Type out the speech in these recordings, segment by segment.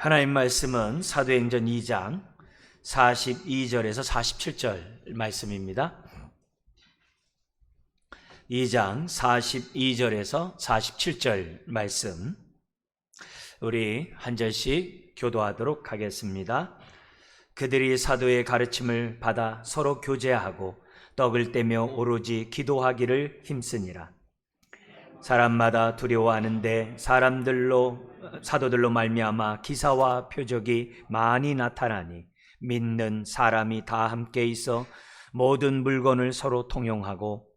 하나님 말씀은 사도행전 2장 42절에서 47절 말씀입니다. 2장 42절에서 47절 말씀, 우리 한 절씩 교도하도록 하겠습니다. 그들이 사도의 가르침을 받아 서로 교제하고 떡을 떼며 오로지 기도하기를 힘쓰니라. 사람마다 두려워하는데 사도들로 말미암아 기사와 표적이 많이 나타나니 믿는 사람이 다 함께 있어 모든 물건을 서로 통용하고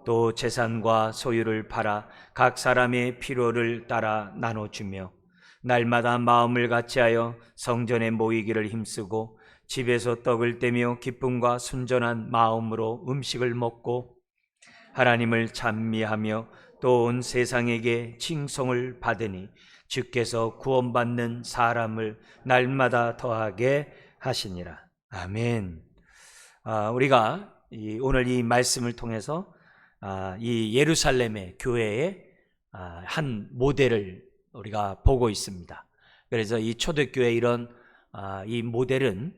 또 재산과 소유를 팔아 각 사람의 필요를 따라 나눠주며 날마다 마음을 같이하여 성전에 모이기를 힘쓰고 집에서 떡을 떼며 기쁨과 순전한 마음으로 음식을 먹고 하나님을 찬미하며 또 온 세상에게 칭송을 받으니 주께서 구원받는 사람을 날마다 더하게 하시니라. 아멘. 우리가 오늘 이 말씀을 통해서 이 예루살렘의 교회의 한 모델을 우리가 보고 있습니다. 그래서 이 초대교회 이런 이 모델은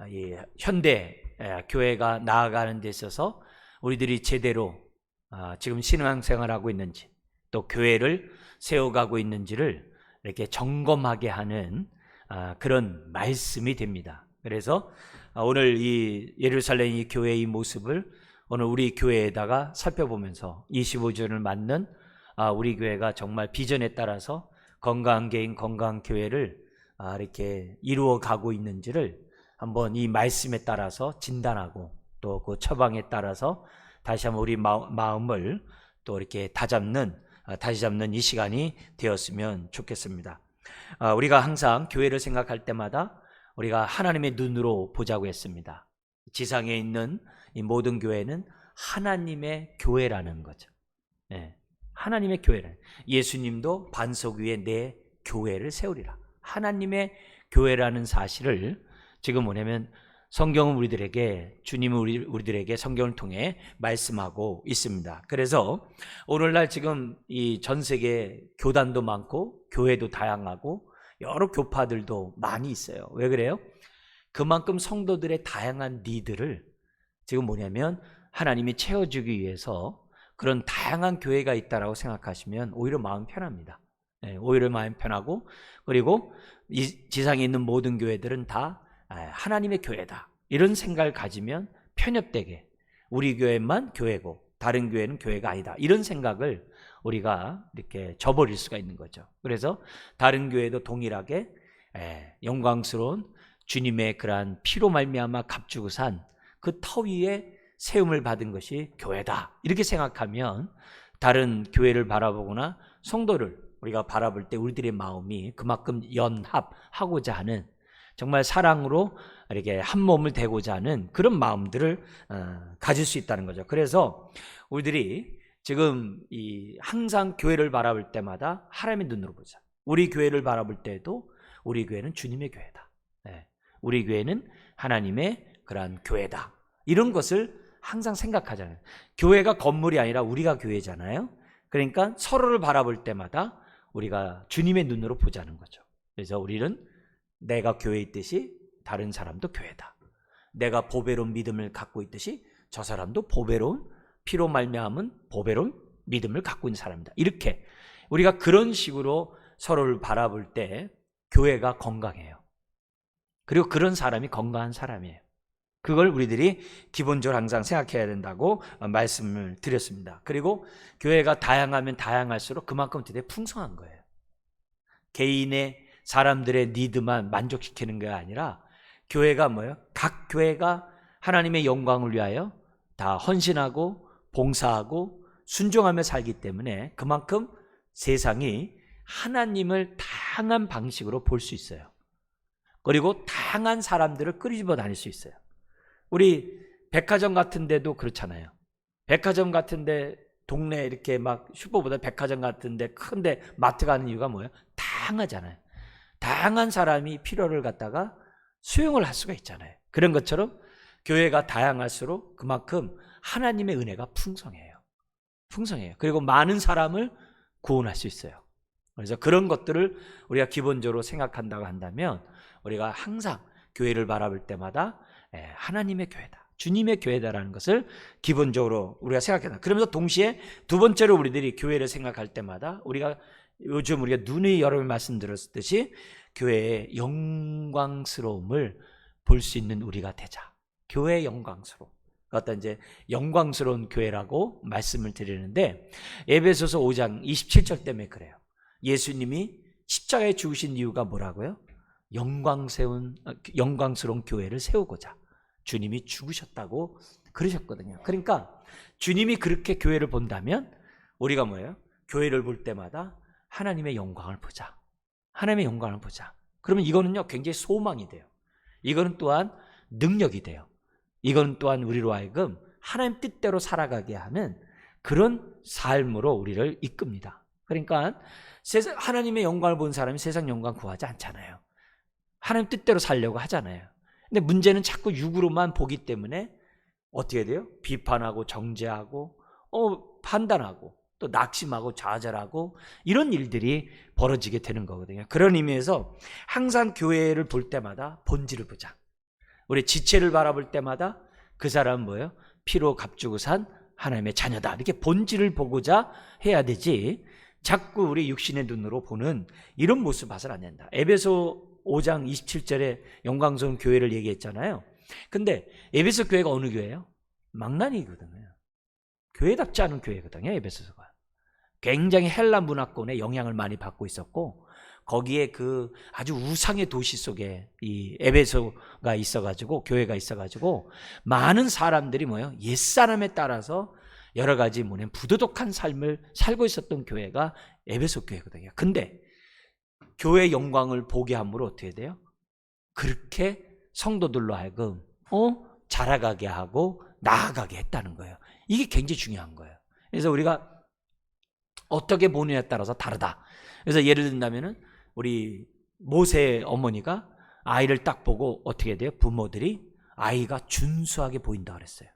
이 현대 교회가 나아가는 데 있어서 우리들이 제대로 지금 신앙생활하고 있는지 또 교회를 세워가고 있는지를 이렇게 점검하게 하는 그런 말씀이 됩니다. 그래서 오늘 이 예루살렘 이 교회의 모습을 오늘 우리 교회에다가 살펴보면서 25주년을 맞는 우리 교회가 정말 비전에 따라서 건강한 개인 건강한 교회를 이렇게 이루어가고 있는지를 한번 이 말씀에 따라서 진단하고 또 그 처방에 따라서 다시 한번 우리 마음을 또 이렇게 다시 잡는 이 시간이 되었으면 좋겠습니다. 우리가 항상 교회를 생각할 때마다 우리가 하나님의 눈으로 보자고 했습니다. 지상에 있는 이 모든 교회는 하나님의 교회라는 거죠. 하나님의 교회를, 예수님도 반석 위에 내 교회를 세우리라. 하나님의 교회라는 사실을 지금 뭐냐면 성경은 우리들에게, 주님은 우리들에게 성경을 통해 말씀하고 있습니다. 그래서 오늘날 지금 이 전 세계 교단도 많고 교회도 다양하고 여러 교파들도 많이 있어요. 왜 그래요? 그만큼 성도들의 다양한 니드를 지금 뭐냐면 하나님이 채워주기 위해서 그런 다양한 교회가 있다라고 생각하시면 오히려 마음 편합니다. 오히려 마음 편하고, 그리고 이 지상에 있는 모든 교회들은 다 하나님의 교회다, 이런 생각을 가지면 편협되게 우리 교회만 교회고 다른 교회는 교회가 아니다, 이런 생각을 우리가 이렇게 저버릴 수가 있는 거죠. 그래서 다른 교회도 동일하게 영광스러운 주님의 그러한 피로 말미암아 값주고 산 그 터 위에 세움을 받은 것이 교회다, 이렇게 생각하면 다른 교회를 바라보거나 성도를 우리가 바라볼 때 우리들의 마음이 그만큼 연합하고자 하는, 정말 사랑으로 이렇게 한 몸을 되고자 하는 그런 마음들을 가질 수 있다는 거죠. 그래서 우리들이 지금 항상 교회를 바라볼 때마다 하나님의 눈으로 보자. 우리 교회를 바라볼 때도 우리 교회는 주님의 교회다. 우리 교회는 하나님의 그러한 교회다, 이런 것을 항상 생각하잖아요. 교회가 건물이 아니라 우리가 교회잖아요. 그러니까 서로를 바라볼 때마다 우리가 주님의 눈으로 보자는 거죠. 그래서 우리는 내가 교회에 있듯이 다른 사람도 교회다. 내가 보배로운 믿음을 갖고 있듯이 저 사람도 보배로운, 피로 말미암은 보배로운 믿음을 갖고 있는 사람이다. 이렇게 우리가 그런 식으로 서로를 바라볼 때 교회가 건강해요. 그리고 그런 사람이 건강한 사람이에요. 그걸 우리들이 기본적으로 항상 생각해야 된다고 말씀을 드렸습니다. 그리고 교회가 다양하면 다양할수록 그만큼 되게 풍성한 거예요. 개인의 사람들의 니드만 만족시키는 게 아니라 교회가 뭐예요? 각 교회가 하나님의 영광을 위하여 다 헌신하고 봉사하고 순종하며 살기 때문에 그만큼 세상이 하나님을 다양한 방식으로 볼 수 있어요. 그리고 다양한 사람들을 끄집어 다닐 수 있어요. 우리 백화점 같은 데도 그렇잖아요. 백화점 같은 데 동네 이렇게 막 슈퍼보다 백화점 같은 데 큰데 마트 가는 이유가 뭐예요? 다양하잖아요. 다양한 사람이 필요를 갖다가 수용을 할 수가 있잖아요. 그런 것처럼 교회가 다양할수록 그만큼 하나님의 은혜가 풍성해요. 그리고 많은 사람을 구원할 수 있어요. 그래서 그런 것들을 우리가 기본적으로 생각한다고 한다면 우리가 항상 교회를 바라볼 때마다 하나님의 교회다, 주님의 교회다라는 것을 기본적으로 우리가 생각해야. 그러면서 동시에 두 번째로 우리들이 교회를 생각할 때마다 우리가 요즘 우리가 눈이 여러 번 말씀드렸듯이 교회의 영광스러움을 볼 수 있는 우리가 되자. 교회의 영광스러움. 어떤 이제 영광스러운 교회라고 말씀을 드리는데 에베소서 5장 27절 때문에 그래요. 예수님이 십자가에 죽으신 이유가 뭐라고요? 영광스러운 교회를 세우고자 주님이 죽으셨다고 그러셨거든요. 그러니까 주님이 그렇게 교회를 본다면 우리가 뭐예요? 교회를 볼 때마다 하나님의 영광을 보자. 하나님의 영광을 보자. 그러면 이거는요 굉장히 소망이 돼요. 이거는 또한 능력이 돼요. 이건 또한 우리로 하여금 하나님 뜻대로 살아가게 하는 그런 삶으로 우리를 이끕니다. 그러니까 하나님의 영광을 본 사람이 세상 영광 구하지 않잖아요. 하나님 뜻대로 살려고 하잖아요. 근데 문제는 자꾸 육으로만 보기 때문에 어떻게 돼요? 비판하고 정죄하고 판단하고 또 낙심하고 좌절하고 이런 일들이 벌어지게 되는 거거든요. 그런 의미에서 항상 교회를 볼 때마다 본질을 보자. 우리 지체를 바라볼 때마다 그 사람은 뭐예요? 피로 값주고 산 하나님의 자녀다. 이렇게 본질을 보고자 해야 되지 자꾸 우리 육신의 눈으로 보는 이런 모습 봐서는 안 된다. 에베소 5장 27절에 영광스러운 교회를 얘기했잖아요. 근데 에베소 교회가 어느 교회예요? 망나니거든요. 교회답지 않은 교회거든요. 에베소가 굉장히 헬라 문화권의 영향을 많이 받고 있었고 거기에 그 아주 우상의 도시 속에 이 에베소가 있어가지고 교회가 있어가지고 많은 사람들이 뭐예요? 옛사람에 따라서 여러 가지 부도덕한 삶을 살고 있었던 교회가 에베소 교회거든요. 근데 교회의 영광을 보게 함으로 어떻게 돼요? 그렇게 성도들로 하여금 자라가게 하고 나아가게 했다는 거예요. 이게 굉장히 중요한 거예요. 그래서 우리가 어떻게 보느냐에 따라서 다르다. 그래서 예를 든다면은 우리 모세의 어머니가 아이를 딱 보고 어떻게 돼요? 부모들이 아이가 준수하게 보인다 그랬어요.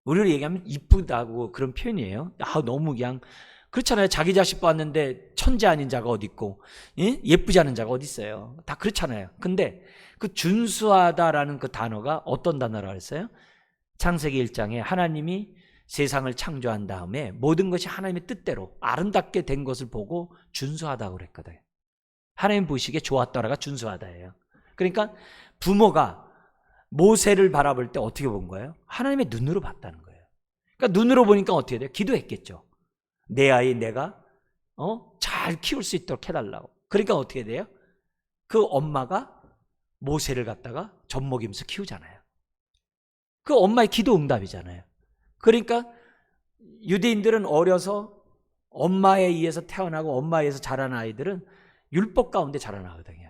우리로 얘기하면 이쁘다고 그런 표현이에요. 너무 그냥 그렇잖아요. 자기 자식 봤는데 천재 아닌 자가 어디 있고 예쁘지 않은 자가 어디 있어요. 다 그렇잖아요. 근데 그 준수하다라는 그 단어가 어떤 단어라고 했어요? 창세기 1장에 하나님이 세상을 창조한 다음에 모든 것이 하나님의 뜻대로 아름답게 된 것을 보고 준수하다고 그랬거든요. 하나님 보시기에 좋았더라가 준수하다예요. 그러니까 부모가 모세를 바라볼 때 어떻게 본 거예요? 하나님의 눈으로 봤다는 거예요. 그러니까 눈으로 보니까 어떻게 돼요? 기도했겠죠. 내 아이 내가 잘 키울 수 있도록 해달라고. 그러니까 어떻게 돼요? 그 엄마가 모세를 갖다가 젖먹이면서 키우잖아요. 그 엄마의 기도 응답이잖아요. 그러니까 유대인들은 어려서 엄마에 의해서 태어나고 엄마에 의해서 자란 아이들은 율법 가운데 자라나거든요.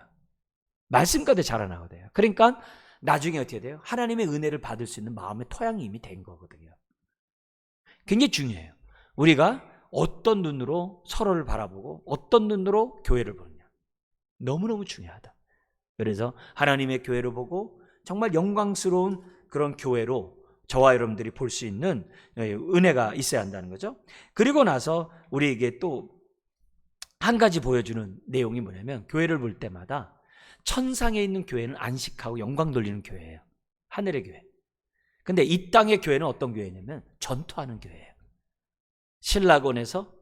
말씀 가운데 자라나거든요. 그러니까 나중에 어떻게 돼요? 하나님의 은혜를 받을 수 있는 마음의 토양이 이미 된 거거든요. 굉장히 중요해요. 우리가 어떤 눈으로 서로를 바라보고 어떤 눈으로 교회를 보느냐. 너무너무 중요하다. 그래서 하나님의 교회를 보고 정말 영광스러운 그런 교회로 저와 여러분들이 볼 수 있는 은혜가 있어야 한다는 거죠. 그리고 나서 우리에게 또 한 가지 보여주는 내용이 뭐냐면 교회를 볼 때마다 천상에 있는 교회는 안식하고 영광 돌리는 교회예요. 하늘의 교회. 근데 이 땅의 교회는 어떤 교회냐면 전투하는 교회예요. 신라곤에서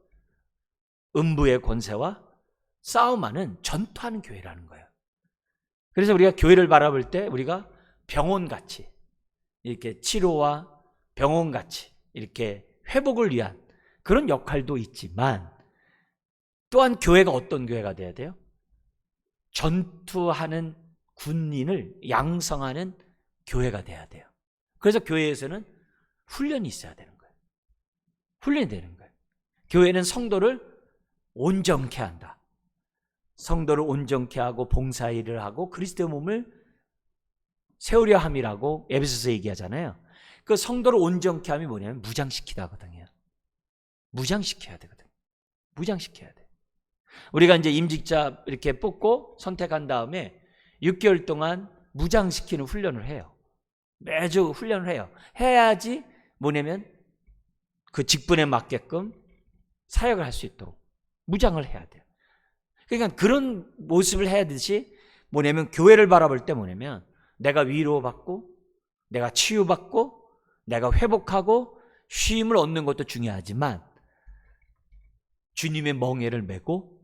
음부의 권세와 싸움하는 전투하는 교회라는 거예요. 그래서 우리가 교회를 바라볼 때 우리가 병원같이 이렇게 치료와 병원같이 이렇게 회복을 위한 그런 역할도 있지만 또한 교회가 어떤 교회가 돼야 돼요? 전투하는 군인을 양성하는 교회가 돼야 돼요. 그래서 교회에서는 훈련이 있어야 되는 거예요. 훈련이 되는 거예요. 교회는 성도를 온전케 한다. 성도를 온전케 하고 봉사일을 하고 그리스도의 몸을 세우려 함이라고 에베소서 얘기하잖아요. 그 성도를 온전케 함이 뭐냐면 무장시키다거든요. 무장시켜야 되거든요. 무장시켜야 돼. 우리가 이제 임직자 이렇게 뽑고 선택한 다음에 6개월 동안 무장시키는 훈련을 해요. 매주 훈련을 해요. 해야지 뭐냐면 그 직분에 맞게끔 사역을 할 수 있도록 무장을 해야 돼요. 그러니까 그런 모습을 해야 되듯이 뭐냐면 교회를 바라볼 때 뭐냐면 내가 위로받고 내가 치유받고 내가 회복하고 쉼을 얻는 것도 중요하지만 주님의 멍에를 메고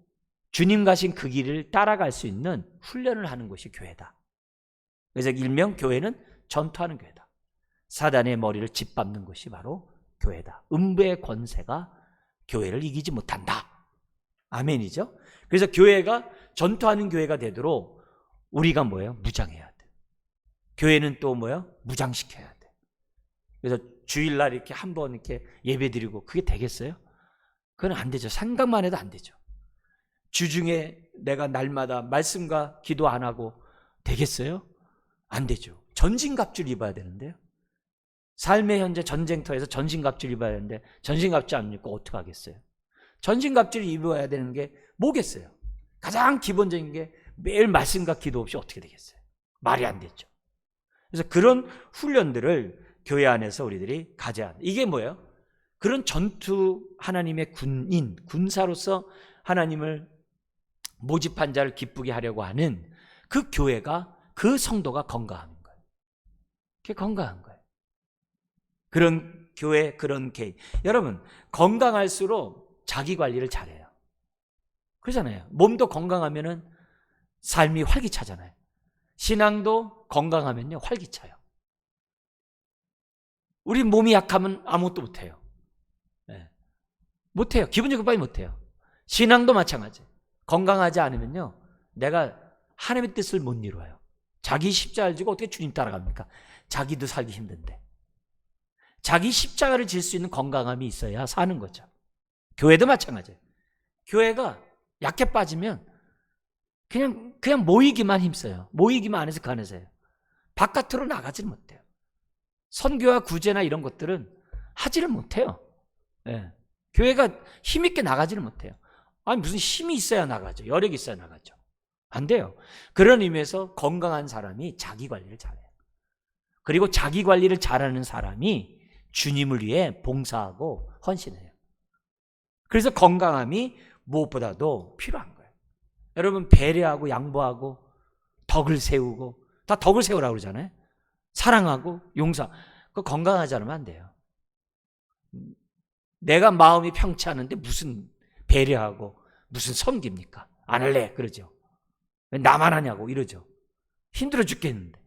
주님 가신 그 길을 따라갈 수 있는 훈련을 하는 것이 교회다. 그래서 일명 교회는 전투하는 교회다. 사단의 머리를 짓밟는 것이 바로 교회다. 음부의 권세가 교회를 이기지 못한다. 아멘이죠? 그래서 교회가 전투하는 교회가 되도록 우리가 뭐예요? 무장해야 돼. 교회는 또 뭐예요? 무장시켜야 돼. 그래서 주일날 이렇게 한번 이렇게 예배 드리고 그게 되겠어요? 그건 안 되죠. 생각만 해도 안 되죠. 주중에 내가 날마다 말씀과 기도 안 하고 되겠어요? 안 되죠. 전신갑주를 입어야 되는데요. 삶의 현재 전쟁터에서 전신갑주를 입어야 되는데 전신갑주 안 입고 어떻게 하겠어요? 전신갑주를 입어야 되는 게 뭐겠어요? 가장 기본적인 게 매일 말씀과 기도 없이 어떻게 되겠어요? 말이 안 되죠. 그래서 그런 훈련들을 교회 안에서 우리들이 가져야 합니다. 이게 뭐예요? 그런 전투 하나님의 군인, 군사로서 하나님을 모집한 자를 기쁘게 하려고 하는 그 교회가, 그 성도가 건강한 거예요. 그게 건강한 거예요. 그런 교회, 그런 개인. 여러분, 건강할수록 자기 관리를 잘해요. 그러잖아요. 몸도 건강하면은 삶이 활기차잖아요. 신앙도 건강하면요, 활기차요. 우리 몸이 약하면 아무것도 못해요. 네. 못해요. 기본적으로 빨리 못해요. 신앙도 마찬가지. 건강하지 않으면요, 내가 하나님의 뜻을 못 이루어요. 자기 십자가를 지고 어떻게 주님 따라갑니까? 자기도 살기 힘든데. 자기 십자가를 질 수 있는 건강함이 있어야 사는 거죠. 교회도 마찬가지예요. 교회가 약해 빠지면 그냥 모이기만 힘써요. 모이기만 안에서 그 안에서 해요. 바깥으로 나가지를 못해요. 선교와 구제나 이런 것들은 하지를 못해요. 네. 교회가 힘있게 나가지를 못해요. 아니 무슨 힘이 있어야 나가죠. 여력이 있어야 나가죠. 안 돼요. 그런 의미에서 건강한 사람이 자기 관리를 잘해요. 그리고 자기 관리를 잘하는 사람이 주님을 위해 봉사하고 헌신해요. 그래서 건강함이 무엇보다도 필요한 거예요. 여러분, 배려하고 양보하고 덕을 세우고, 다 덕을 세우라고 그러잖아요. 사랑하고 용서. 그거 건강하지 않으면 안 돼요. 내가 마음이 평치 않은데 무슨 배려하고 무슨 섬깁니까? 안 할래 그러죠. 왜 나만 하냐고 이러죠. 힘들어 죽겠는데.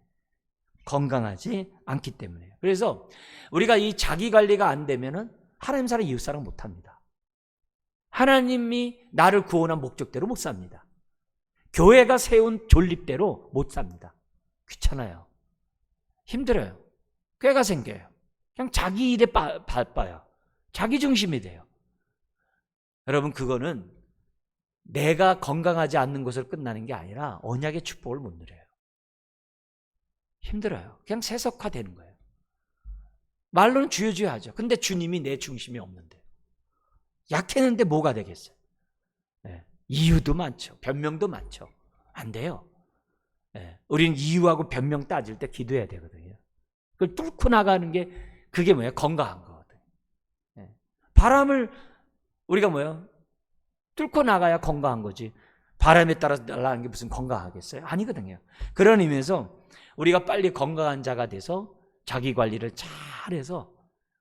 건강하지 않기 때문에요. 그래서 우리가 이 자기 관리가 안 되면은 하나님 사랑, 이웃 사랑 못 합니다. 하나님이 나를 구원한 목적대로 못 삽니다. 교회가 세운 존립대로 못 삽니다. 귀찮아요. 힘들어요. 꾀가 생겨요. 그냥 자기 일에 바빠요. 자기 중심이 돼요. 여러분, 그거는 내가 건강하지 않는 것으로 끝나는 게 아니라 언약의 축복을 못 누려요. 힘들어요. 그냥 세속화되는 거예요. 말로는 주여 하죠. 근데 주님이 내 중심이 없는데. 약했는데 뭐가 되겠어요? 네. 이유도 많죠. 변명도 많죠. 안 돼요. 네. 우리는 이유하고 변명 따질 때 기도해야 되거든요. 그걸 뚫고 나가는 게 그게 뭐예요? 건강한 거거든요. 네. 바람을 우리가 뭐예요? 뚫고 나가야 건강한 거지. 바람에 따라서 날아가는 게 무슨 건강하겠어요? 아니거든요. 그런 의미에서 우리가 빨리 건강한 자가 돼서 자기 관리를 잘해서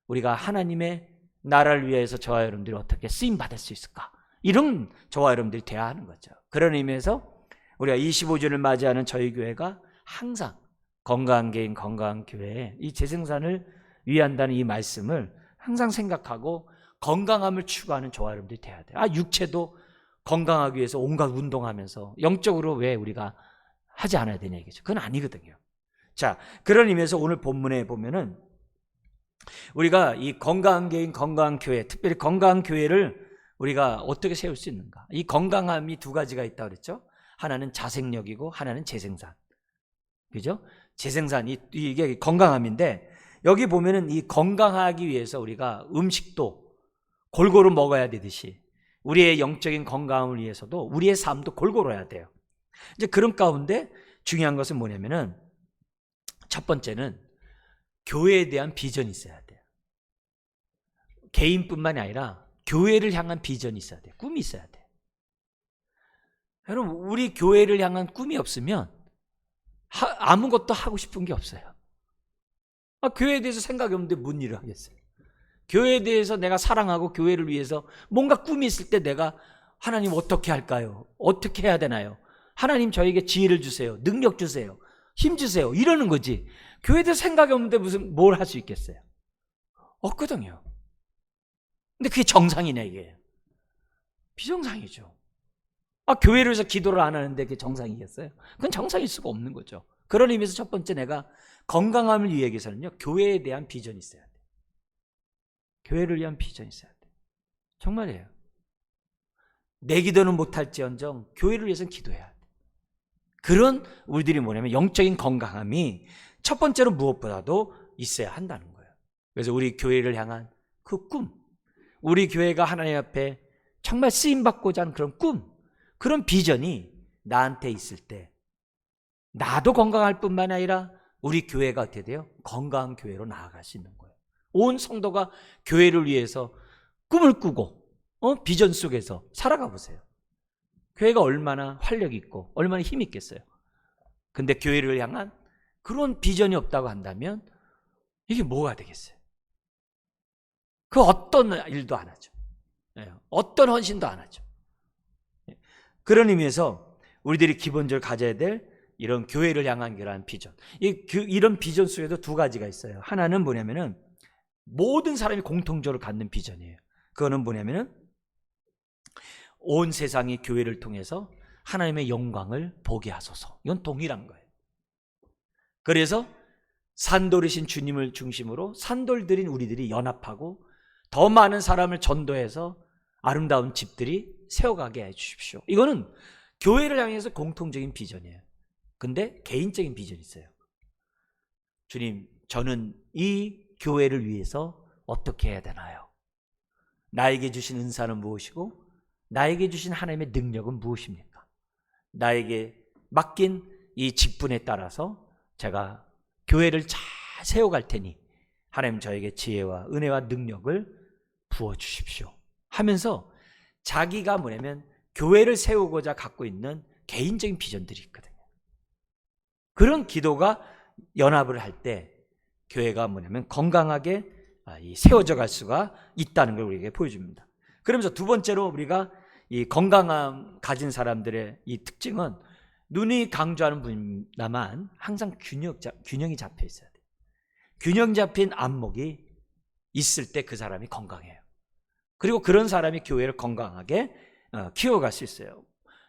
우리가 하나님의 나라를 위해서 저와 여러분들이 어떻게 쓰임받을 수 있을까? 이런 저와 여러분들이 돼야 하는 거죠. 그런 의미에서 우리가 25주년을 맞이하는 저희 교회가 항상 건강한 개인, 건강한 교회에 이 재생산을 위한다는 이 말씀을 항상 생각하고 건강함을 추구하는 저와 여러분들이 돼야 돼요. 육체도 건강하기 위해서 온갖 운동하면서 영적으로 왜 우리가 하지 않아야 되냐 얘기죠. 그건 아니거든요. 자, 그런 의미에서 오늘 본문에 보면은 우리가 이 건강한 개인, 건강한 교회, 특별히 건강한 교회를 우리가 어떻게 세울 수 있는가? 이 건강함이 두 가지가 있다고 그랬죠? 하나는 자생력이고 하나는 재생산. 그죠? 재생산, 이게 건강함인데 여기 보면은 이 건강하기 위해서 우리가 음식도 골고루 먹어야 되듯이 우리의 영적인 건강을 위해서도 우리의 삶도 골고루 해야 돼요. 이제 그런 가운데 중요한 것은 뭐냐면은 첫 번째는 교회에 대한 비전이 있어야 돼요. 개인뿐만이 아니라 교회를 향한 비전이 있어야 돼요. 꿈이 있어야 돼요. 여러분, 우리 교회를 향한 꿈이 없으면 아무것도 하고 싶은 게 없어요. 교회에 대해서 생각이 없는데 뭔 일을 하겠어요? 교회에 대해서 내가 사랑하고 교회를 위해서 뭔가 꿈이 있을 때 내가 하나님 어떻게 할까요? 어떻게 해야 되나요? 하나님 저에게 지혜를 주세요. 능력 주세요. 힘 주세요. 이러는 거지. 교회에 대해서 생각이 없는데 무슨 뭘 할 수 있겠어요? 없거든요. 근데 그게 정상이냐 이게? 비정상이죠. 교회를 위해서 기도를 안 하는데 그게 정상이겠어요? 그건 정상일 수가 없는 거죠. 그런 의미에서 첫 번째 내가 건강함을 위해서는요, 교회에 대한 비전이 있어야 돼요. 교회를 위한 비전이 있어야 돼요. 정말이에요. 내 기도는 못할지언정 교회를 위해서는 기도해야 돼요. 그런 우리들이 뭐냐면 영적인 건강함이 첫 번째로 무엇보다도 있어야 한다는 거예요. 그래서 우리 교회를 향한 그 꿈, 우리 교회가 하나님 앞에 정말 쓰임받고자 하는 그런 꿈, 그런 비전이 나한테 있을 때 나도 건강할 뿐만 아니라 우리 교회가 어떻게 돼요? 건강한 교회로 나아갈 수 있는 거예요. 온 성도가 교회를 위해서 꿈을 꾸고 비전 속에서 살아가 보세요. 교회가 얼마나 활력 있고 얼마나 힘 있겠어요. 근데 교회를 향한 그런 비전이 없다고 한다면 이게 뭐가 되겠어요? 그 어떤 일도 안 하죠. 어떤 헌신도 안 하죠. 그런 의미에서 우리들이 기본적으로 가져야 될 이런 교회를 향한 그러한 비전, 이런 비전 속에도 두 가지가 있어요. 하나는 뭐냐면은 모든 사람이 공통적으로 갖는 비전이에요. 그거는 뭐냐면은 온 세상이 교회를 통해서 하나님의 영광을 보게 하소서. 이건 동일한 거예요. 그래서 산돌이신 주님을 중심으로 산돌들인 우리들이 연합하고 더 많은 사람을 전도해서 아름다운 집들이 세워가게 해주십시오. 이거는 교회를 향해서 공통적인 비전이에요. 근데 개인적인 비전이 있어요. 주님, 저는 이 교회를 위해서 어떻게 해야 되나요? 나에게 주신 은사는 무엇이고 나에게 주신 하나님의 능력은 무엇입니까? 나에게 맡긴 이 직분에 따라서 제가 교회를 잘 세워갈 테니 하나님 저에게 지혜와 은혜와 능력을 부어주십시오 하면서 자기가 뭐냐면 교회를 세우고자 갖고 있는 개인적인 비전들이 있거든요. 그런 기도가 연합을 할 때 교회가 뭐냐면 건강하게 세워져 갈 수가 있다는 걸 우리에게 보여줍니다. 그러면서 두 번째로 우리가 이 건강함 가진 사람들의 이 특징은 눈이 강조하는 분이나만 항상 균형이 잡혀 있어야 돼요. 균형 잡힌 안목이 있을 때 그 사람이 건강해요. 그리고 그런 사람이 교회를 건강하게 키워갈 수 있어요.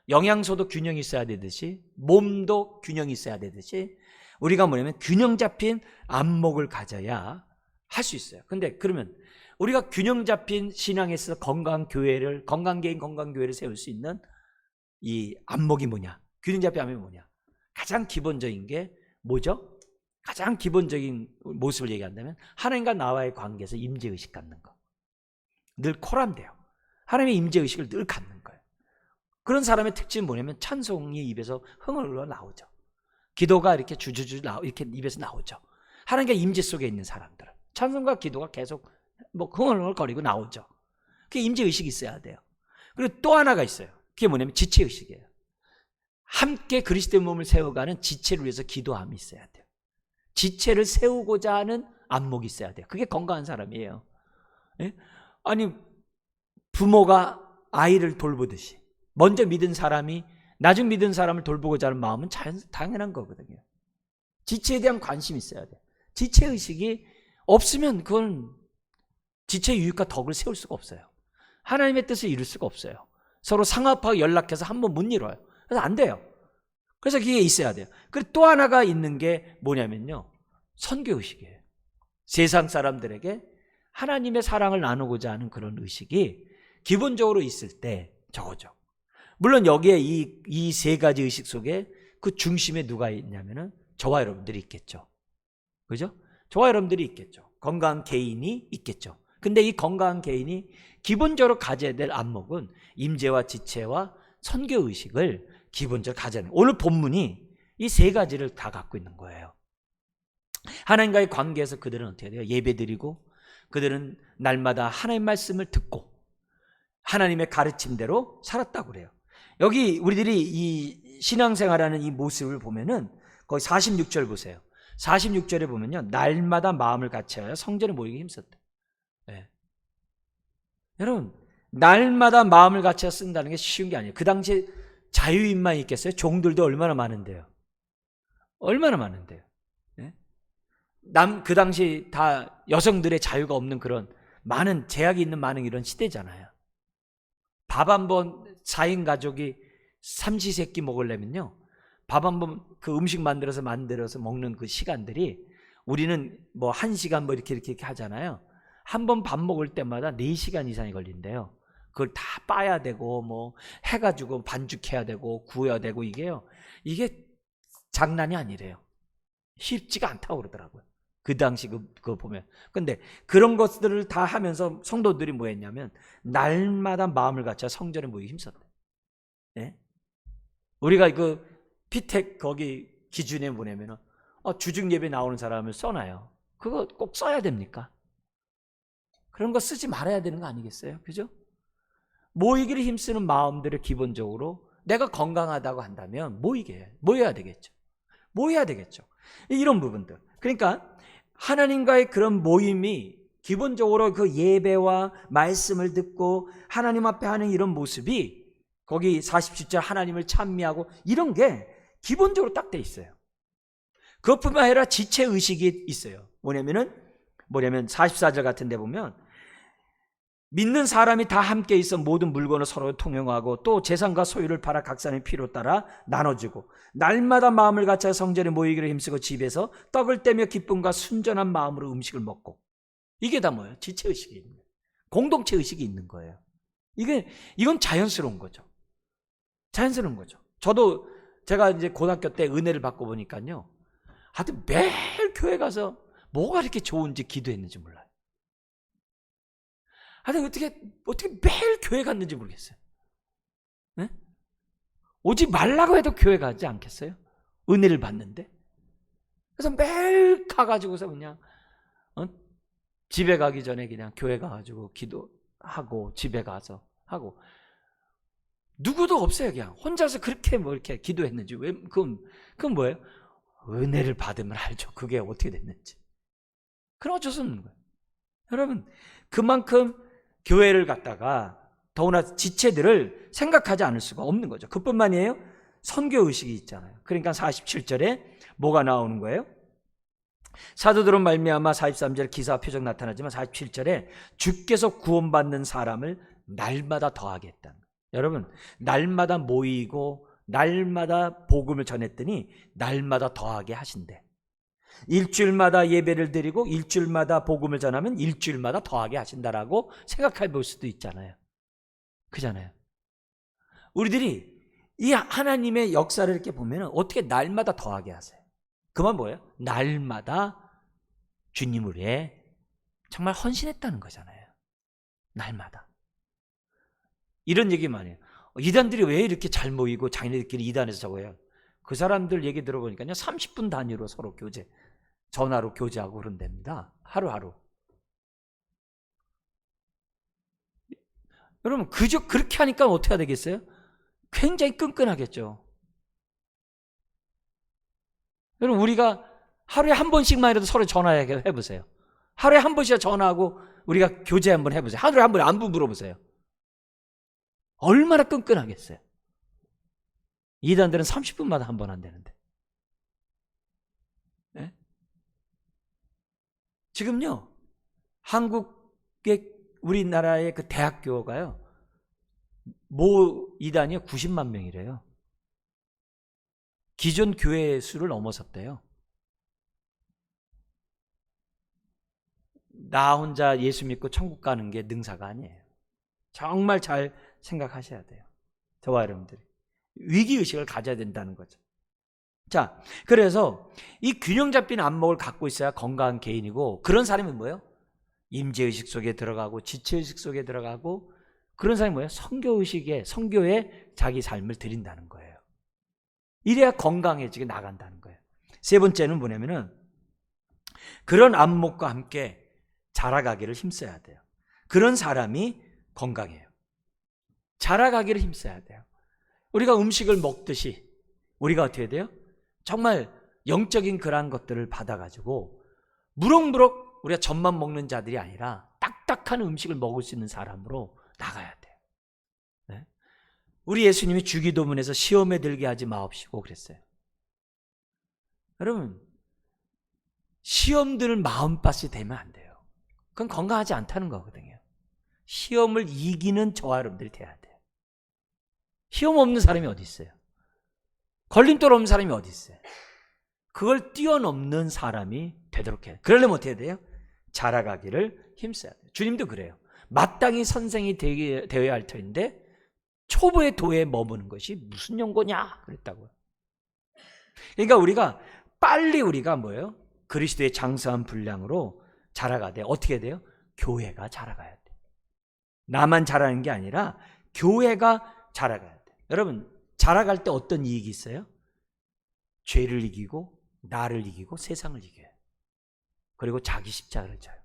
영양소도 균형이 있어야 되듯이 몸도 균형이 있어야 되듯이 우리가 뭐냐면 균형 잡힌 안목을 가져야 할 수 있어요. 근데 그러면 우리가 균형 잡힌 신앙에서 건강 개인 건강 교회를 세울 수 있는 이 안목이 뭐냐? 균형 잡힌 안목이 뭐냐? 가장 기본적인 게 뭐죠? 가장 기본적인 모습을 얘기한다면 하나님과 나와의 관계에서 임재의식 갖는 거. 늘 코람돼요. 하나님의 임재의식을 늘 갖는 거예요. 그런 사람의 특징은 뭐냐면 찬송이 입에서 흥얼흥얼 나오죠. 기도가 이렇게 주주주 이렇게 입에서 나오죠. 하나님과 임재 속에 있는 사람들은 찬송과 기도가 계속 흥얼흥얼거리고 나오죠. 그게 임재의식이 있어야 돼요. 그리고 또 하나가 있어요. 그게 뭐냐면 지체의식이에요. 함께 그리스도의 몸을 세워가는 지체를 위해서 기도함이 있어야 돼요. 지체를 세우고자 하는 안목이 있어야 돼요. 그게 건강한 사람이에요. 예? 아니 부모가 아이를 돌보듯이 먼저 믿은 사람이 나중 믿은 사람을 돌보고자 하는 마음은 당연한 거거든요. 지체에 대한 관심이 있어야 돼요. 지체의식이 없으면 그건 지체의 유익과 덕을 세울 수가 없어요. 하나님의 뜻을 이룰 수가 없어요. 서로 상합하고 연락해서 한번 못 이뤄요. 그래서 안 돼요. 그래서 그게 있어야 돼요. 그리고 또 하나가 있는 게 뭐냐면요, 선교의식이에요. 세상 사람들에게 하나님의 사랑을 나누고자 하는 그런 의식이 기본적으로 있을 때 저거죠. 물론 여기에 이 세 가지 의식 속에 그 중심에 누가 있냐면은 저와 여러분들이 있겠죠. 그죠? 저와 여러분들이 있겠죠. 건강한 개인이 있겠죠. 근데 이 건강한 개인이 기본적으로 가져야 될 안목은 임재와 지체와 선교의식을 기본적으로 가져야 돼요. 오늘 본문이 이 세 가지를 다 갖고 있는 거예요. 하나님과의 관계에서 그들은 어떻게 돼요? 예배드리고 그들은 날마다 하나님의 말씀을 듣고 하나님의 가르침대로 살았다고 그래요. 여기 우리들이 이 신앙생활하는 이 모습을 보면은 거기 46절 보세요. 46절에 보면요, 날마다 마음을 같이하여 성전에 모이기 힘썼다. 네. 여러분, 날마다 마음을 같이하여 쓴다는 게 쉬운 게 아니에요. 그 당시에 자유인만 있겠어요? 종들도 얼마나 많은데요. 얼마나 많은데요. 네? 그 당시 다 여성들의 자유가 없는 그런 많은 제약이 있는 많은 이런 시대잖아요. 밥 한 번 4인 가족이 삼시세끼 먹으려면요, 밥 한 번 그 음식 만들어서 먹는 그 시간들이 우리는 뭐 1시간 뭐 이렇게 하잖아요. 한 번 밥 먹을 때마다 4시간 이상이 걸린대요. 그걸 다 빠야 되고 뭐 해가지고 반죽해야 되고 구워야 되고 이게 장난이 아니래요. 쉽지가 않다고 그러더라고요. 그 당시 그거 보면. 근데 그런 것들을 다 하면서 성도들이 뭐 했냐면 날마다 마음을 갖춰 성전에 모이기 힘썼대. 네? 우리가 그 피택 거기 기준에 뭐냐면은 주중 예배 나오는 사람을 써놔요. 그거 꼭 써야 됩니까? 그런 거 쓰지 말아야 되는 거 아니겠어요? 그죠? 모이기를 힘쓰는 마음들을 기본적으로 내가 건강하다고 한다면 모여야 되겠죠. 모여야 되겠죠. 이런 부분들. 그러니까 하나님과의 그런 모임이 기본적으로 그 예배와 말씀을 듣고 하나님 앞에 하는 이런 모습이 거기 47절 하나님을 찬미하고 이런 게 기본적으로 딱 돼 있어요. 그것뿐만 아니라 지체의식이 있어요. 뭐냐면 44절 같은 데 보면 믿는 사람이 다 함께 있어 모든 물건을 서로 통용하고 또 재산과 소유를 팔아 각 사람의 필요 따라 나눠주고 날마다 마음을 갖춰 성전에 모이기를 힘쓰고 집에서 떡을 떼며 기쁨과 순전한 마음으로 음식을 먹고. 이게 다 뭐예요? 지체의식이 있는 거예요. 공동체의식이 있는 거예요. 이건 자연스러운 거죠. 자연스러운 거죠. 저도 제가 이제 고등학교 때 은혜를 받고 보니까요, 하여튼 매일 교회 가서 뭐가 이렇게 좋은지 기도했는지 몰라요. 하여튼 어떻게 매일 교회 갔는지 모르겠어요. 네? 오지 말라고 해도 교회 가지 않겠어요? 은혜를 받는데. 그래서 매일 가가지고서 그냥 집에 가기 전에 그냥 교회 가가지고 기도하고 집에 가서 하고 누구도 없어요. 그냥 혼자서 그렇게 뭐 이렇게 기도했는지. 그건 뭐예요? 은혜를 받으면 알죠. 그게 어떻게 됐는지. 그럼 어쩔 수 없는 거예요. 여러분, 그만큼 교회를 갔다가 더구나 지체들을 생각하지 않을 수가 없는 거죠. 그뿐만이에요. 선교의식이 있잖아요. 그러니까 47절에 뭐가 나오는 거예요? 사도들은 말미암아 43절 기사와 표적 나타나지만 47절에 주께서 구원받는 사람을 날마다 더하겠다는 거예요. 여러분, 날마다 모이고 날마다 복음을 전했더니 날마다 더하게 하신대. 일주일마다 예배를 드리고 일주일마다 복음을 전하면 일주일마다 더하게 하신다라고 생각해 볼 수도 있잖아요. 그잖아요. 우리들이 이 하나님의 역사를 이렇게 보면 어떻게 날마다 더하게 하세요? 그만 뭐예요? 날마다 주님을 위해 정말 헌신했다는 거잖아요. 날마다. 이런 얘기만 해요. 이단들이 왜 이렇게 잘 모이고 자기네들끼리 이단에서 적어요? 그 사람들 얘기 들어보니까요, 30분 단위로 서로 전화로 교제하고 그런답니다. 하루하루. 여러분, 그렇게 하니까 어떻게 해야 되겠어요? 굉장히 끈끈하겠죠. 여러분, 우리가 하루에 한 번씩만이라도 서로 전화해보세요. 하루에 한 번씩 전화하고 우리가 교제 한번 해보세요. 하루에 한 번에 안부 물어보세요. 얼마나 끈끈하겠어요. 이단들은 30분마다 한 번 한다는데. 네? 지금요, 우리나라의 그 대학교가요, 이단이 90만 명이래요. 기존 교회 수를 넘어섰대요. 나 혼자 예수 믿고 천국 가는 게 능사가 아니에요. 정말 잘 생각하셔야 돼요. 저와 여러분들이. 위기의식을 가져야 된다는 거죠. 자, 그래서 이 균형 잡힌 안목을 갖고 있어야 건강한 개인이고, 그런 사람이 뭐예요? 임재의식 속에 들어가고 지체의식 속에 들어가고, 그런 사람이 뭐예요? 성교에 자기 삶을 드린다는 거예요. 이래야 건강해지게 나간다는 거예요. 세 번째는 뭐냐면은 그런 안목과 함께 자라가기를 힘써야 돼요. 그런 사람이 건강해요. 자라가기를 힘써야 돼요. 우리가 음식을 먹듯이 우리가 어떻게 돼요? 정말 영적인 그러한 것들을 받아가지고 무럭무럭 우리가 젖만 먹는 자들이 아니라 딱딱한 음식을 먹을 수 있는 사람으로 나가야 돼요. 네? 우리 예수님이 주기도문에서 시험에 들게 하지 마옵시고 그랬어요. 여러분, 시험 드는 마음밭이 되면 안 돼요. 그건 건강하지 않다는 거거든요. 시험을 이기는 저와 여러분들이 돼야 돼요. 시험 없는 사람이 어디 있어요? 걸림돌 없는 사람이 어디 있어요? 그걸 뛰어넘는 사람이 되도록 해요. 그러려면 어떻게 해야 돼요? 자라가기를 힘써야 돼요. 주님도 그래요. 마땅히 선생이 되어야 할 터인데 초보의 도에 머무는 것이 무슨 연고냐 그랬다고요. 그러니까 우리가 빨리 우리가 뭐예요? 그리스도의 장성한 분량으로 자라가야 돼요. 어떻게 돼요? 교회가 자라가야 돼요. 나만 자라는 게 아니라 교회가 자라가야 돼요. 여러분, 자라갈 때 어떤 이익이 있어요? 죄를 이기고 나를 이기고 세상을 이겨요. 그리고 자기 십자가를 져요.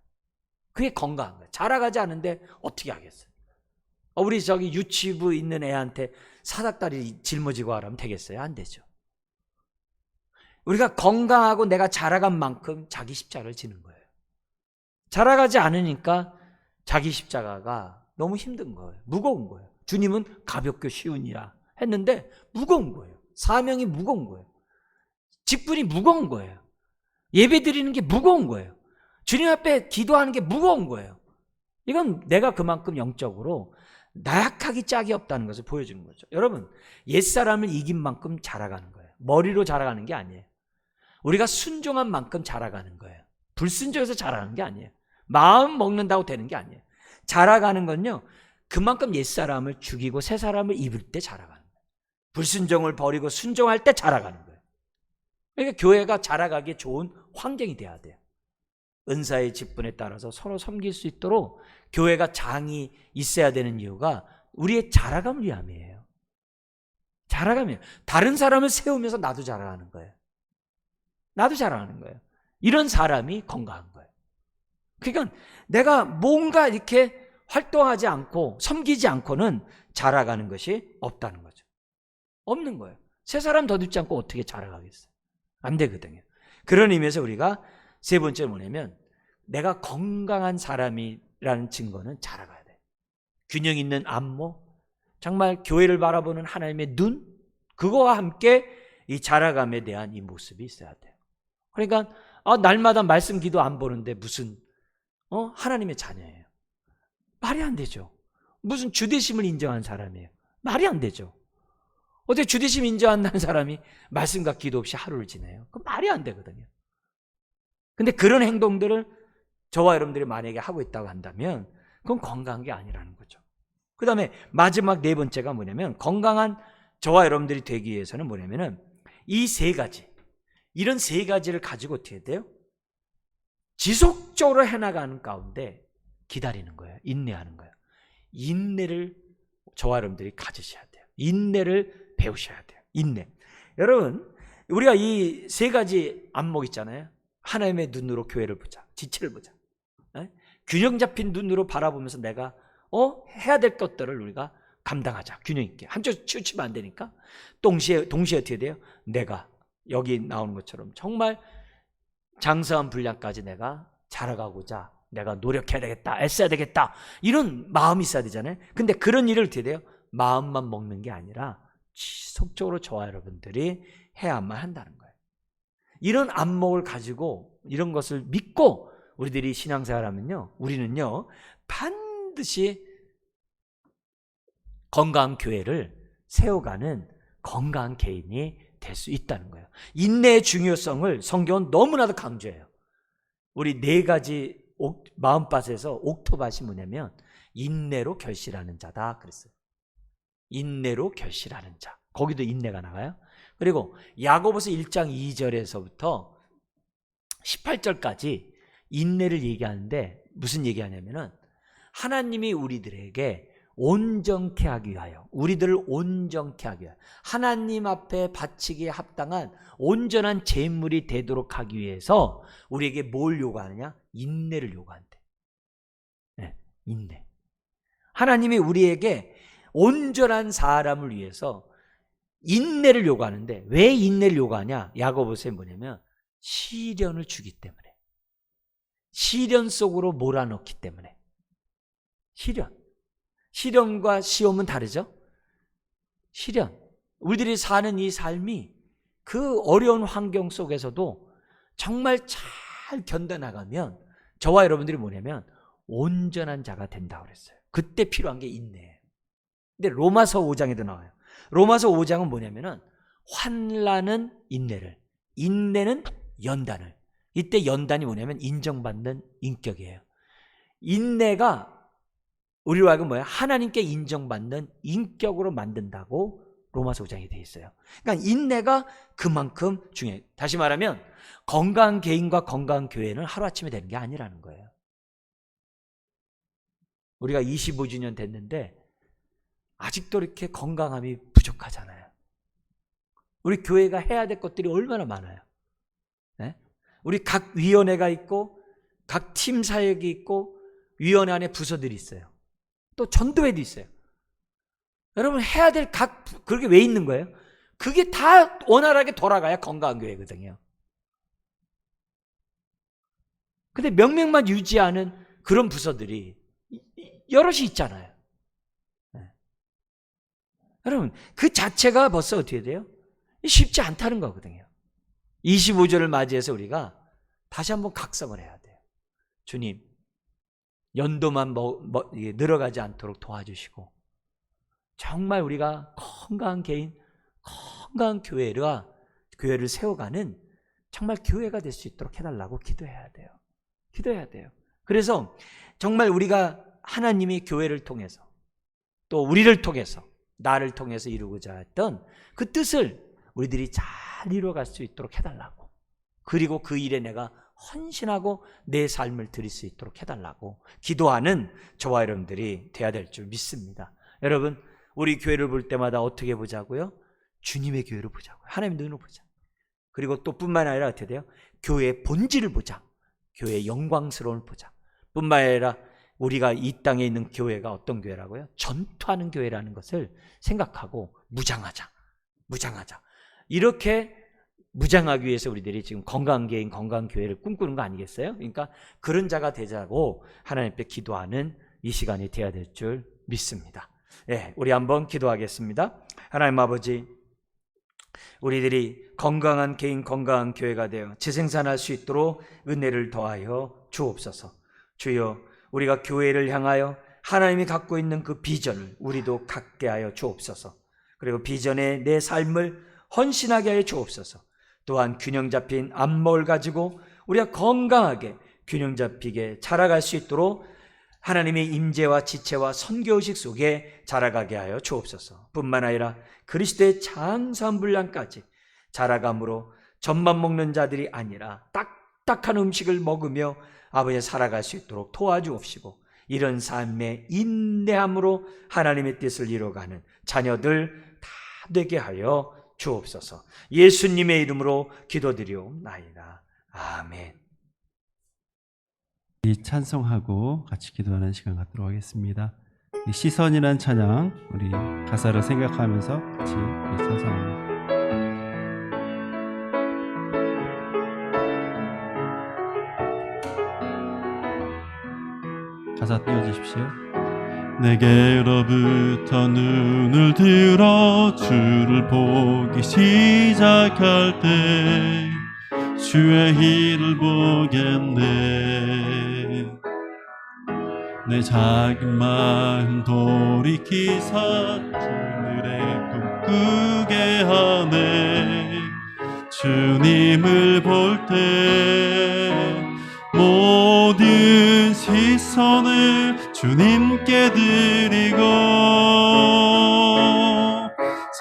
그게 건강한 거예요. 자라가지 않은데 어떻게 하겠어요? 우리 저기 유치부 있는 애한테 사닥다리 짊어지고 하라면 되겠어요? 안 되죠. 우리가 건강하고 내가 자라간 만큼 자기 십자가를 지는 거예요. 자라가지 않으니까 자기 십자가가 너무 힘든 거예요. 무거운 거예요. 주님은 가볍게 쉬우니라 했는데 무거운 거예요. 사명이 무거운 거예요. 직분이 무거운 거예요. 예배 드리는 게 무거운 거예요. 주님 앞에 기도하는 게 무거운 거예요. 이건 내가 그만큼 영적으로 나약하기 짝이 없다는 것을 보여주는 거죠. 여러분, 옛사람을 이긴 만큼 자라가는 거예요. 머리로 자라가는 게 아니에요. 우리가 순종한 만큼 자라가는 거예요. 불순종해서 자라는 게 아니에요. 마음 먹는다고 되는 게 아니에요. 자라가는 건요, 그만큼 옛사람을 죽이고 새사람을 입을 때 자라가는 거예요. 불순종을 버리고 순종할 때 자라가는 거예요. 그러니까 교회가 자라가기에 좋은 환경이 돼야 돼요. 은사의 직분에 따라서 서로 섬길 수 있도록 교회가 장이 있어야 되는 이유가 우리의 자라감을 위함이에요. 자라감이에요. 다른 사람을 세우면서 나도 자라가는 거예요. 나도 자라가는 거예요. 이런 사람이 건강한 거예요. 그러니까 내가 뭔가 이렇게 활동하지 않고 섬기지 않고는 자라가는 것이 없다는 거죠. 없는 거예요. 새 사람 더 듣지 않고 어떻게 자라가겠어요? 안 되거든요. 그런 의미에서 우리가 세 번째 뭐냐면 내가 건강한 사람이라는 증거는 자라가야 돼. 균형 있는 안목, 정말 교회를 바라보는 하나님의 눈, 그거와 함께 이 자라감에 대한 이 모습이 있어야 돼요. 그러니까 날마다 말씀 기도 안 보는데 무슨 하나님의 자녀예요. 말이 안 되죠. 무슨 주대심을 인정한 사람이에요. 말이 안 되죠. 어떻게 주대심 인정한다는 사람이 말씀과 기도 없이 하루를 지내요? 그건 말이 안 되거든요. 근데 그런 행동들을 저와 여러분들이 만약에 하고 있다고 한다면 그건 건강한 게 아니라는 거죠. 그 다음에 마지막 네 번째가 뭐냐면 건강한 저와 여러분들이 되기 위해서는 뭐냐면은 이 세 가지, 이런 세 가지를 가지고 어떻게 해야 돼요? 지속적으로 해나가는 가운데 기다리는 거예요. 인내하는 거예요. 인내를 저와 여러분들이 가지셔야 돼요. 인내를 배우셔야 돼요. 인내. 여러분, 우리가 이 세 가지 안목 있잖아요. 하나님의 눈으로 교회를 보자. 지체를 보자. 균형 잡힌 눈으로 바라보면서 내가 해야 될 것들을 우리가 감당하자. 균형 있게. 한쪽 치우치면 안 되니까. 동시에 어떻게 돼요? 내가 여기 나오는 것처럼 정말 장성한 분량까지 내가 자라가고자 내가 노력해야 되겠다. 애써야 되겠다. 이런 마음이 있어야 되잖아요. 근데 그런 일을 어떻게 돼요? 마음만 먹는 게 아니라 지속적으로 저와 여러분들이 해야만 한다는 거예요. 이런 안목을 가지고 이런 것을 믿고 우리들이 신앙생활하면요, 우리는요 반드시 건강한 교회를 세워가는 건강한 개인이 될 수 있다는 거예요. 인내의 중요성을 성경은 너무나도 강조해요. 우리 네 가지 마음밭에서 옥토밭이 뭐냐면 인내로 결실하는 자다 그랬어요. 인내로 결실하는 자. 거기도 인내가 나가요. 그리고 야고보서 1장 2절에서부터 18절까지 인내를 얘기하는데 무슨 얘기하냐면은 하나님이 우리들에게 온전케 하기 위하여, 우리들을 온전케 하기 위하여 하나님 앞에 바치기에 합당한 온전한 제물이 되도록 하기 위해서 우리에게 뭘 요구하느냐? 인내를 요구한대. 네, 인내. 하나님이 우리에게 온전한 사람을 위해서 인내를 요구하는데 왜 인내를 요구하냐? 야고보서에 뭐냐면 시련을 주기 때문에, 시련 속으로 몰아넣기 때문에. 시련과 시험은 다르죠? 시련, 우리들이 사는 이 삶이 그 어려운 환경 속에서도 정말 잘 견뎌나가면 저와 여러분들이 뭐냐면 온전한 자가 된다고 그랬어요. 그때 필요한 게 인내예요. 근데 로마서 5장에도 나와요. 로마서 5장은 뭐냐면은 환난은 인내를, 인내는 연단을. 이때 연단이 뭐냐면 인정받는 인격이에요. 인내가 우리로 하여금 뭐야? 하나님께 인정받는 인격으로 만든다고 로마서 5장에 되어 있어요. 그러니까 인내가 그만큼 중요해요. 다시 말하면 건강한 개인과 건강한 교회는 하루아침에 되는 게 아니라는 거예요. 우리가 25주년 됐는데 아직도 이렇게 건강함이 부족하잖아요. 우리 교회가 해야 될 것들이 얼마나 많아요. 네? 우리 각 위원회가 있고 각 팀 사역이 있고 위원회 안에 부서들이 있어요. 또 전도회도 있어요. 여러분 해야 될 그게 왜 있는 거예요? 그게 다 원활하게 돌아가야 건강한 교회거든요. 근데 명맥만 유지하는 그런 부서들이 여럿이 있잖아요. 네. 여러분 그 자체가 벌써 어떻게 돼요? 쉽지 않다는 거거든요. 25절을 맞이해서 우리가 다시 한번 각성을 해야 돼요. 주님, 연도만 늘어가지 않도록 도와주시고 정말 우리가 건강한 개인, 건강한 교회를 세워가는 정말 교회가 될 수 있도록 해달라고 기도해야 돼요. 기도해야 돼요. 그래서 정말 우리가 하나님이 교회를 통해서 또 우리를 통해서 나를 통해서 이루고자 했던 그 뜻을 우리들이 잘 이루어갈 수 있도록 해달라고, 그리고 그 일에 내가 헌신하고 내 삶을 드릴 수 있도록 해달라고 기도하는 저와 여러분들이 돼야 될 줄 믿습니다. 여러분 우리 교회를 볼 때마다 어떻게 보자고요? 주님의 교회를 보자고요. 하나님의 눈으로 보자. 그리고 또 뿐만 아니라 어떻게 돼요? 교회의 본질을 보자. 교회의 영광스러움을 보자. 뿐만 아니라 우리가 이 땅에 있는 교회가 어떤 교회라고요? 전투하는 교회라는 것을 생각하고 무장하자. 이렇게 무장하기 위해서 우리들이 지금 건강한 개인, 건강한 교회를 꿈꾸는 거 아니겠어요? 그러니까 그런 자가 되자고 하나님 앞에 기도하는 이 시간이 되어야 될 줄 믿습니다. 네, 우리 한번 기도하겠습니다. 하나님 아버지, 우리들이 건강한 개인, 건강한 교회가 되어 재생산할 수 있도록 은혜를 더하여 주옵소서. 주여, 우리가 교회를 향하여 하나님이 갖고 있는 그 비전을 우리도 갖게 하여 주옵소서. 그리고 비전에 내 삶을 헌신하게 하여 주옵소서. 또한 균형 잡힌 안목을 가지고 우리가 건강하게 균형 잡히게 자라갈 수 있도록 하나님의 임재와 지체와 선교의식 속에 자라가게 하여 주옵소서. 뿐만 아니라 그리스도의 장사한 분량까지 자라감으로 젖만 먹는 자들이 아니라 딱딱한 음식을 먹으며 아버지 살아갈 수 있도록 도와주옵시고, 이런 삶의 인내함으로 하나님의 뜻을 이루어가는 자녀들 다 되게 하여 주옵소서. 예수님의 이름으로 기도드리옵나이다. 아멘. 이 찬송하고 같이 기도하는 시간 갖도록 하겠습니다. 이 시선이란 찬양, 우리 가사를 생각하면서 같이 찬송합니다. 가사 띄워주십시오. 내게로부터 눈을 들어 주를 보기 시작할 때 주의 일을 보겠네. 내 작은 마음 돌이키사 주늘에 꿈꾸게 하네. 주님을 볼 때 모든 시선을 주님께 드리고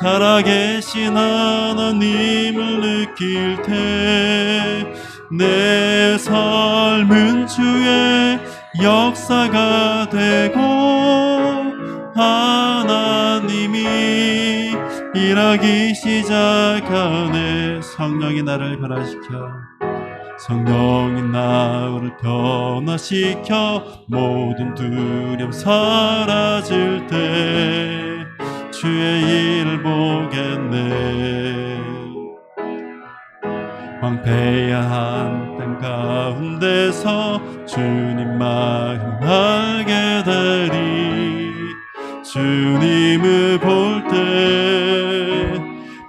살아계신 하나님을 느낄 때 내 삶은 주의 역사가 되고 하나님이 일하기 시작하네. 성령이 나를 변화시켜, 성령이 나를 변화시켜 모든 두려움 사라질 때 주의 일을 보겠네. 황폐한 땅 가운데서 주님 마음 알게 되리. 주님을 볼 때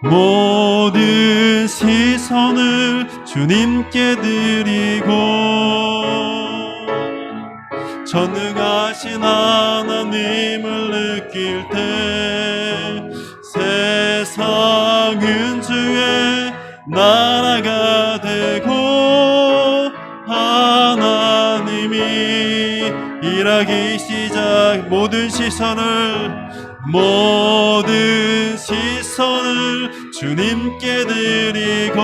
모든 시선을 주님께 드리고 전능하신 하나님을 느낄 때 세상은 주의 나라가 되고 하나님이 일하기 시작. 모든 시선을 주님께 드리고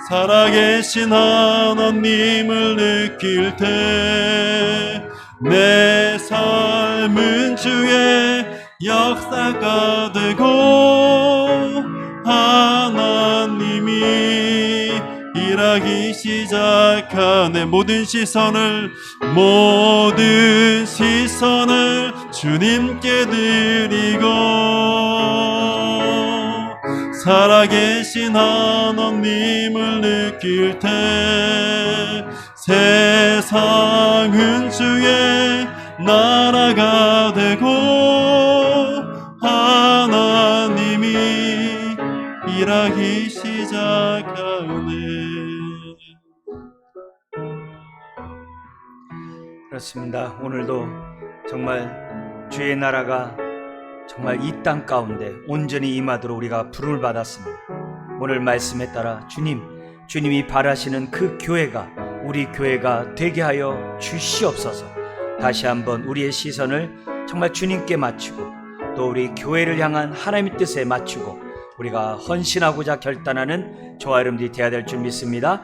살아계신 하나님을 느낄 때 내 삶은 주의 역사가 되고 하나님이 일하기 시작하네. 모든 시선을 주님께 드리고 살아계신 하나님을 느낄 때 세상은 주의 나라가 되고 하나님이 일하기 시작하네. 그렇습니다. 오늘도 정말 주의 나라가 정말 이 땅 가운데 온전히 임하도록 우리가 부름을 받았습니다. 오늘 말씀에 따라 주님이 바라시는 그 교회가 우리 교회가 되게 하여 주시옵소서. 다시 한번 우리의 시선을 정말 주님께 맞추고 또 우리 교회를 향한 하나님의 뜻에 맞추고 우리가 헌신하고자 결단하는 저와 여러분들이 되어야 될 줄 믿습니다.